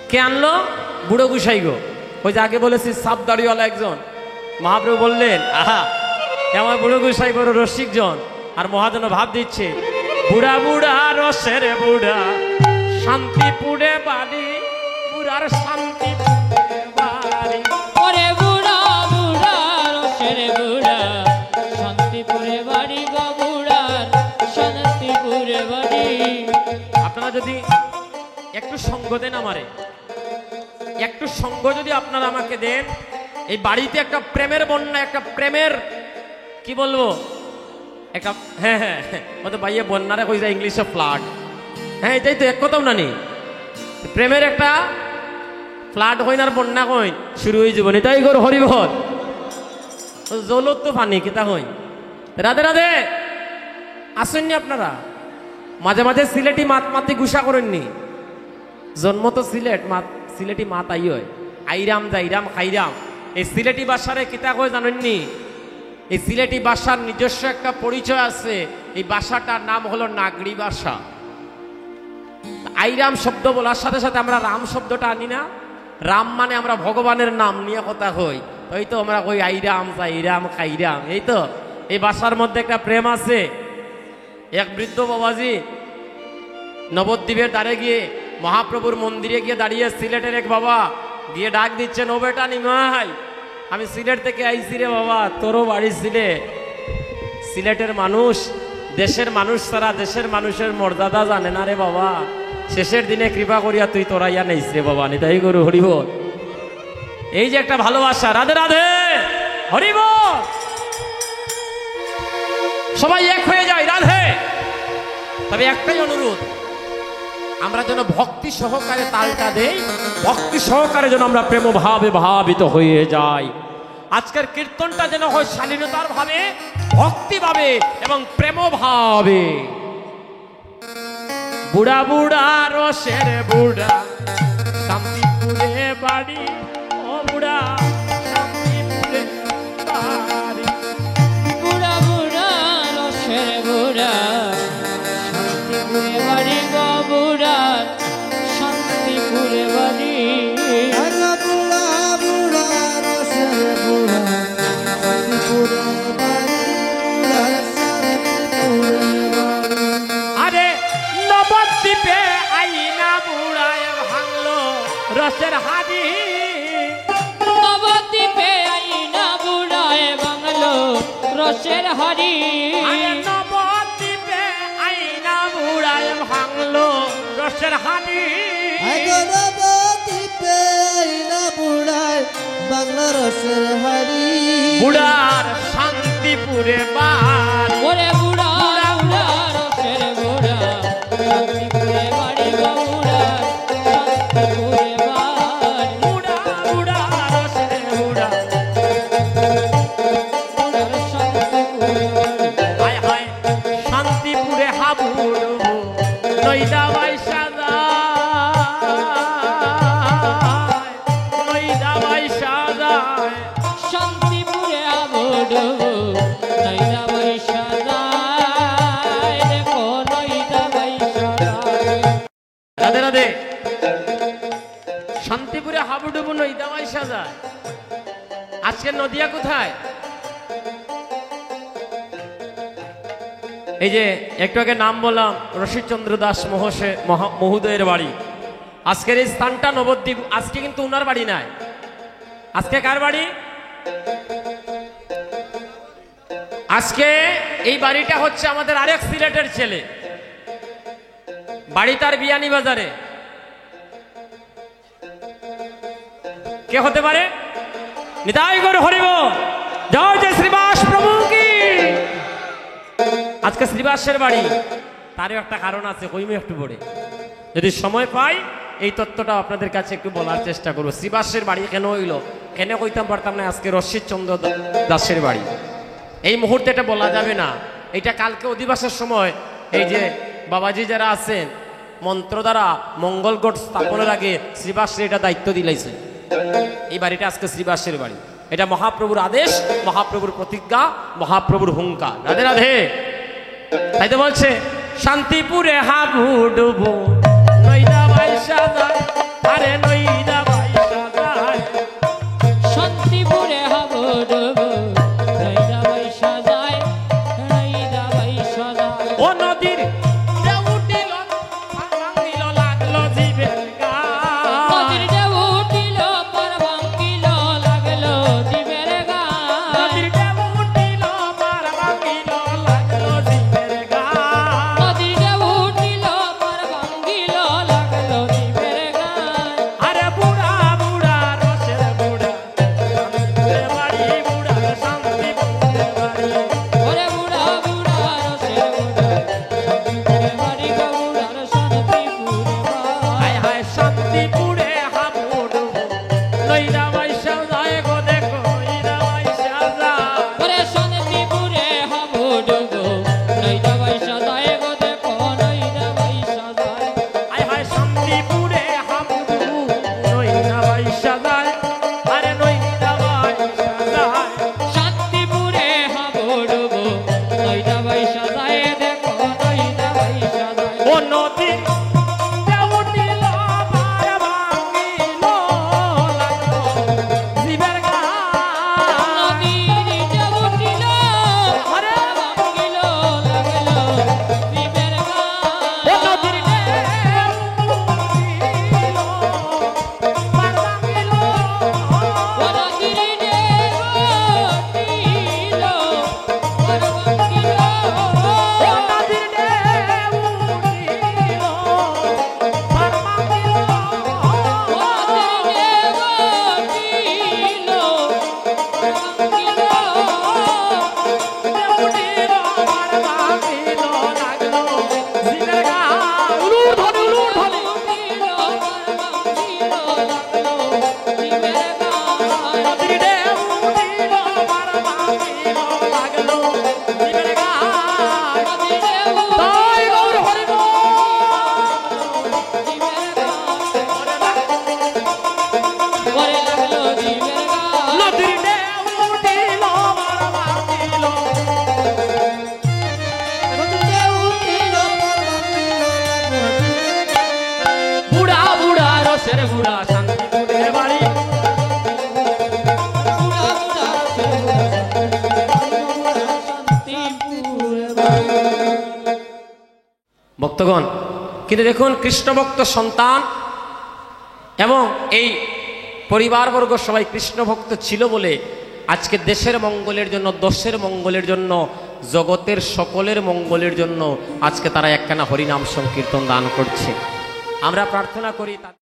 কে আনলো? বুড়ো গুসাই গো। ওই যে আগে বলেছি সাপ দাড়িওয়ালা একজন। মহাপ্রভু বললেন, আহা আমার বুড়ো গুসাই বড় রসিক জন। আর মহাজন ভাব দিচ্ছে, বুড়া বুড়া রসের বুড়া, শান্তিপুরে বাড়ি, বুড়ার শান্তিপুরে বাড়ি। ওরে বুড়া বুড়া রসের বুড়া, শান্তিপুরে বাড়ি গো বুড়ার শান্তিপুরে বাড়ি। আপনারা যদি একটু সঙ্গ দেন আমারে, একটু সঙ্গ যদি আপনারা আমাকে দেন, এই বাড়িতে একটা প্রেমের বন্যা, একটা প্রেমের কি বলবো, একটা হ্যাঁ হ্যাঁ মতো ভাইয়ে বন্যারে কই যায় ইংলিশে ফ্লাড। হ্যাঁ এটাই তো এক কথাও না নি, প্রেমের একটা ফ্লাড হইন আর বন্যা কইন শুরু হয়ে যাবো। এটাই গর হরিবল জলত তো পানি কিতা হইন। রাধে রাধে আসেননি আপনারা? মাঝে মাঝে সিলেটি মাত মাতি গুসা করেননি? জন্ম তো সিলেট, সিলেটি মাত আই হয়, আইরাম যাইরাম খাইরাম। এই সিলেটি ভাষারে কিতা কয় জানেননি? এই সিলেটি ভাষার নিজস্ব একটা পরিচয় আছে। এই ভাষাটার নাম হলো নাগরি ভাষা। আইরাম শব্দ বলার সাথে সাথে আমরা রাম শব্দটা আনি না? রাম মানে আমরা ভগবানের নাম নিয়ে কথা হই, ওই তো আমরা কই আইরাম যাইরাম খাইরাম। এই তো এই ভাষার মধ্যে একটা প্রেম আছে। এক বৃদ্ধ বাবাজি নবদ্বীপের দ্বারে গিয়ে মহাপ্রভুর মন্দিরে গিয়ে দাঁড়িয়ে সিলেটের এক বাবা গিয়ে ডাক দিচ্ছেন, ও বেটা নিমাই, আমি সিলেট থেকে আইছি রে বাবা, তোরও বাড়ি সিলেট। সিলেটের মানুষ দেশের মানুষ ছাড়া দেশের মানুষের মর্যাদা জানে না রে বাবা। শেষের দিনে কৃপা করিয়া তুই তোরাইয়া নেইস রে বাবা, নিতাই গরু হরিবল। এই যে একটা ভালোবাসা। রাধে রাধে হরিবল। সবাই এক হয়ে যায় রাধে। তবে একটাই অনুরোধ, আমরা যেন ভক্তি সহকারে তালটা দেই, ভক্তি সহকারে যেন আমরা প্রেম ভাবে ভাবিত হয়ে যাই। আজকের কীর্তনটা যেন হয় শালীনতার ভাবে, ভক্তি ভাবে এবং প্রেম ভাবে। বুড়া বুড়া রসের বুড়া, শান্তিপুরে বাড়ি, ও বুড়া শান্তিপুরে বাড়ি। বুড়া বুড়া রসের বুড়া, শান্তিপুরে বাড়ি গো বুড়ার শান্তিপুরে বাড়ি। বুড়া বুড়া রসের বুড়া, শান্তিপুরে বাড়ি, বুড়ার শান্তিপুরে বাড়ি। আরে নবদ্বীপে আইনা বুড়ায় ভাঙলো রসের হাড়ি। নবদ্বীপে আইনা বুড়ায় বাংলো রসের হাড়ি। আরে নবদ্বীপে আইনা বুড়ায় ভাঙলো রসের হাড়ি। নবদ্বীপে আইনা বুড়ায় বাংলা রসের হাড়ি। বুড়ার শান্তিপুরে বাড়ি। ওরে বুড়া বুড়া রসের বুড়া, শান্তিপুরে বাড়ি গো বুড়ার শান্তিপুরে বাড়ি। বুড়া বুড়া রসের বুড়া, বুড়ার শান্তিপুরে বাড়ি। হায় হায় শান্তিপুরে হাবুড় নইদা বাইসা যায়, নইদা বাইসা যায়। শান্তিপুরে আবড় নইদা বৈশা যায়, দেখো নইদা বৈশা যায়। রাধে রাধে। শান্তিপুরে হাবুডুবু নইদা বাইসা যায়। আজকের নদিয়া কোথায়? এই যে একটু আগে নাম বললাম রশিদচন্দ্র দাস মহোদয়ের বাড়ি। আজকের এই স্থানটা নবদ্বীপ। আজকে কিন্তু উনার বাড়ি নাই, আজকে কার বাড়ি? আজকে এই বাড়িটা হচ্ছে আমাদের আরেক সিলেটের ছেলে, বাড়ি তার বিয়ানীবাজারে। কে হতে পারে? নিতাই গৌর হরিবল, জয় জয় শ্রীবাস প্রভু কি। আজকে শ্রীবাসের বাড়ি, তারও একটা কারণ আছে, কইমে একটু পড়ে যদি সময় পাই এই তত্ত্বটা আপনাদের কাছে একটু বলার চেষ্টা করবো। শ্রীবাসের বাড়ি কেন হইল, কেন কইতাম পারতাম না আজকে রশিদচন্দ্র দাসের বাড়ি। এই মুহূর্তে এটা বলা যাবে না, এটা কালকে অধিবাসের সময় এই যে বাবাজি যারা আছেন মন্ত্র দ্বারা মঙ্গলগড় স্থাপনের আগে শ্রীবাসের এটা দায়িত্ব দিলাইছে। এই বাড়িটা আজকে শ্রীবাসের বাড়ি। এটা মহাপ্রভুর আদেশ, মহাপ্রভুর প্রতিজ্ঞা, মহাপ্রভুর হুঙ্কার। রাধে রাধে। তাই তো বলছে শান্তিপুরে হাবুডুবু নইদা বাইসা যায়, আরে নই দাসের বুড়া শান্তিপুরের বাড়ি। ভক্তগণ, কিন্তু দেখুন কৃষ্ণ ভক্ত সন্তান এবং এই পরিবারবর্গ সবাই কৃষ্ণ ভক্ত ছিল বলে আজকে দেশের মঙ্গলের জন্য, দশের মঙ্গলের জন্য, জগতের সকলের মঙ্গলের জন্য আজকে তারা একখানা হরিনাম সংকীর্তন দান করছে। আমরা প্রার্থনা করি